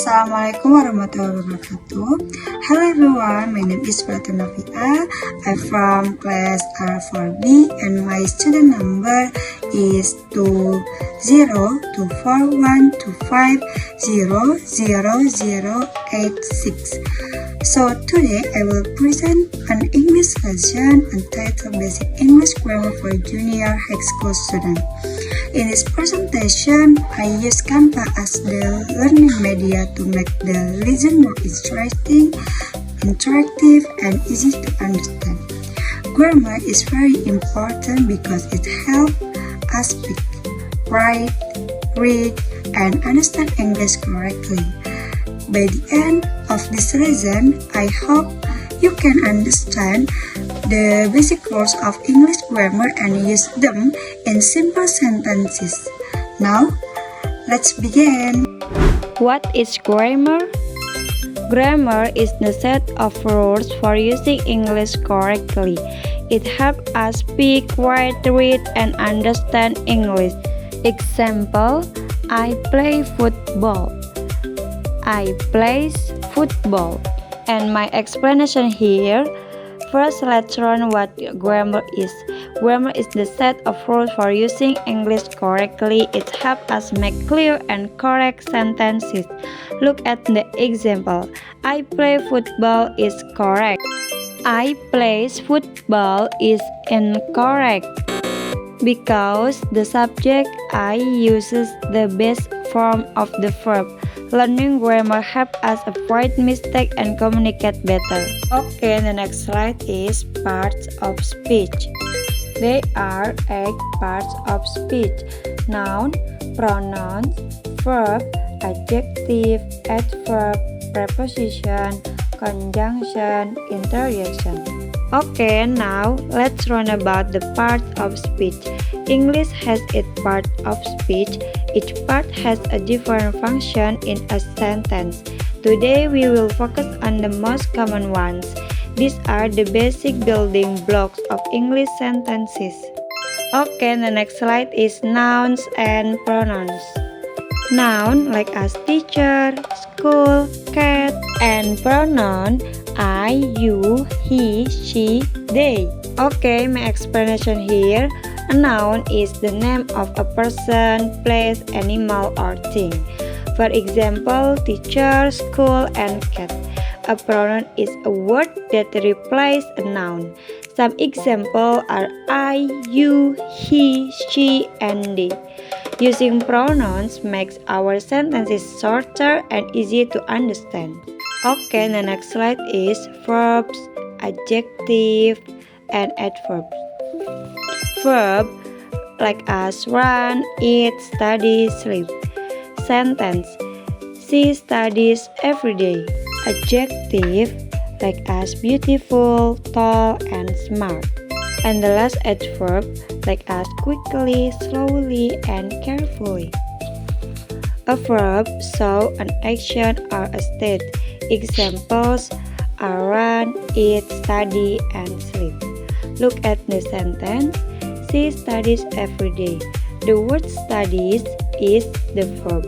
Assalamualaikum warahmatullahi wabarakatuh. Hello everyone, my name is Pratuna Novia. I'm from class R4B and my student number is 202412500086. So today I will present an English lesson entitled Basic English Grammar for Junior High School Student. In this presentation, I use Canva as the learning media to make the lesson more interesting, interactive, and easy to understand. Grammar is very important because it helps us speak, write, read, and understand English correctly. By the end of this lesson, I hope you can understand the basic rules of English grammar and use them in simple sentences. Now, let's begin. What is grammar? Grammar is the set of rules for using English correctly. It helps us speak, write, read, and understand English. Example, I play football. I plays football. And my explanation here. First, let's learn what grammar is. Grammar is the set of rules for using English correctly. It helps us make clear and correct sentences. Look at the example. I play football is correct. I plays football is incorrect because the subject I uses the base form of the verb. Learning grammar helps us avoid mistakes and communicate better. Okay, the next slide is parts of speech. They are 8 parts of speech: noun, pronouns, verb, adjective, adverb, preposition, conjunction, interjection. Okay, now let's learn about the parts of speech. English has 8 parts of speech. Each part has a different function in a sentence. Today we will focus on the most common ones. These are the basic building blocks of English sentences. Okay, the next slide is nouns and pronouns. Noun like as teacher, school, cat, and pronoun I, you, he, she, they. Okay, my explanation here. A noun is the name of a person, place, animal, or thing. For example, teacher, school, and cat. A pronoun is a word that replaces a noun. Some examples are I, you, he, she, and they. Using pronouns makes our sentences shorter and easy to understand. Okay, the next slide is verbs, adjective, and adverbs. Verb like as run, eat, study, sleep. Sentence: she studies every day. Adjective like as beautiful, tall, and smart. And the last adverb like as quickly, slowly, and carefully. A verb shows an action or a state. Examples are run, eat, study, and sleep. Look at the sentence. She studies every day. The word studies is the verb.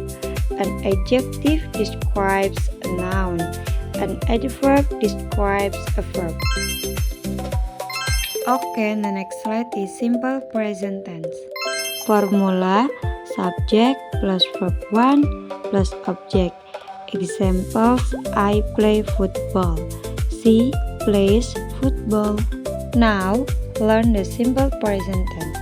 An adjective describes a noun. An adverb describes a verb. Okay, the next slide is simple present tense. Formula: subject plus verb 1 plus object. Examples: I play football. She plays football. Now, learn the simple present tense.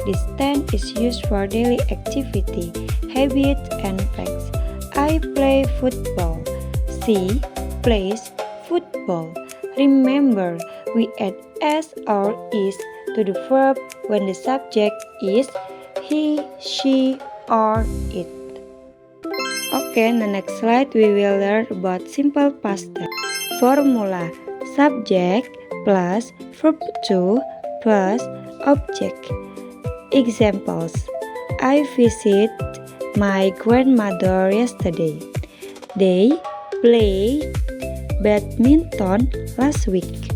This tense is used for daily activity, habits, and facts. I play football. She plays football. Remember, we add s or is to the verb when the subject is he, she, or it. Okay, in the next slide we will learn about simple past tense. Formula: subject plus verb 2 plus object. Examples: I visit my grandmother yesterday. They played badminton last week.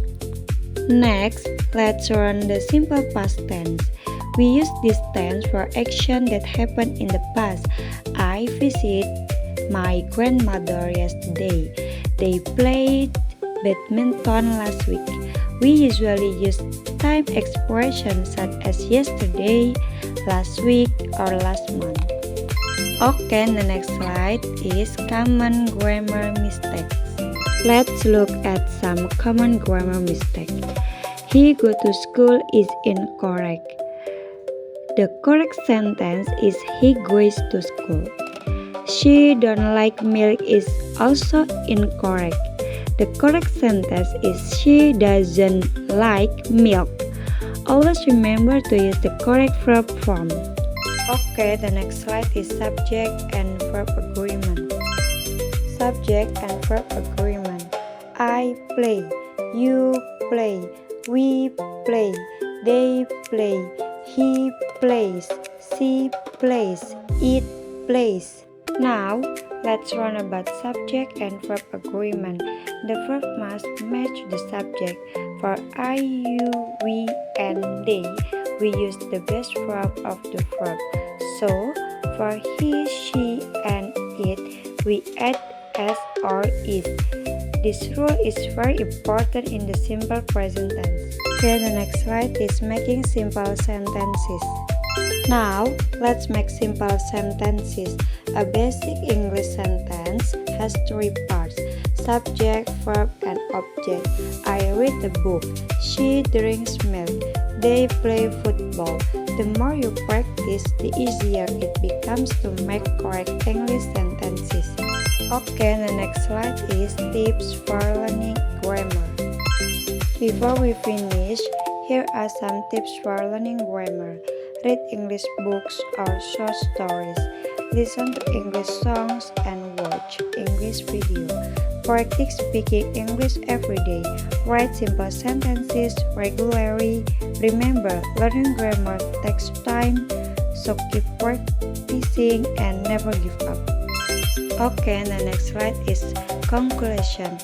Next, let's learn the simple past tense. We use this tense for action that happened in the past. I visit my grandmother yesterday. They played badminton last week. We usually use time expressions such as yesterday, last week, or last month. Okay, the next slide is common grammar mistakes. Let's look at some common grammar mistakes. He go to school is incorrect. The correct sentence is he goes to school. She don't like milk is also incorrect. The correct sentence is she doesn't like milk. Always remember to use the correct verb form. Okay, the next slide is subject and verb agreement. Subject and verb agreement. I play, you play, we play, they play, he plays, she plays, it plays. Now, let's learn about subject and verb agreement. The verb must match the subject. For I, you, we, and they, we use the base form of the verb. So, for he, she, and it, we add s or is. This rule is very important in the simple present tense. Okay, the next slide is making simple sentences. Now, let's make simple sentences. A basic English sentence has 3 parts: subject, verb, and object. I read a book. She drinks milk. They play football. The more you practice, the easier it becomes to make correct English sentences. Okay, the next slide is tips for learning grammar. Before we finish, here are some tips for learning grammar. Read English books or short stories. Listen to English songs and watch English video. Practice speaking English every day. Write simple sentences regularly. Remember, learning grammar takes time, so keep practicing and never give up. Okay, the next slide is conclusion.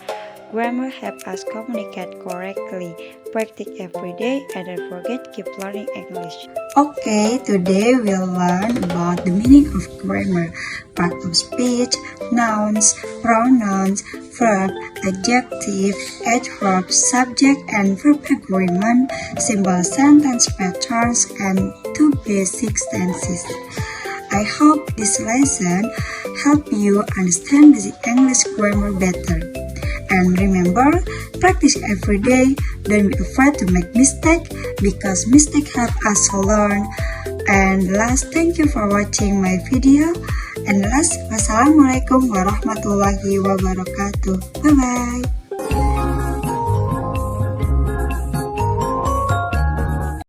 Grammar helps us communicate correctly. Practice every day and don't forget keep learning English. Okay, today we'll learn about the meaning of grammar, part of speech, nouns, pronouns, verb, adjective, adverb, subject and verb agreement, simple sentence patterns, and 2 basic tenses. I hope this lesson help you understand basic English grammar better. And remember, practice every day. Don't be afraid to make mistakes because mistakes help us learn. And last, thank you for watching my video. And last, wassalamualaikum warahmatullahi wabarakatuh. Bye bye.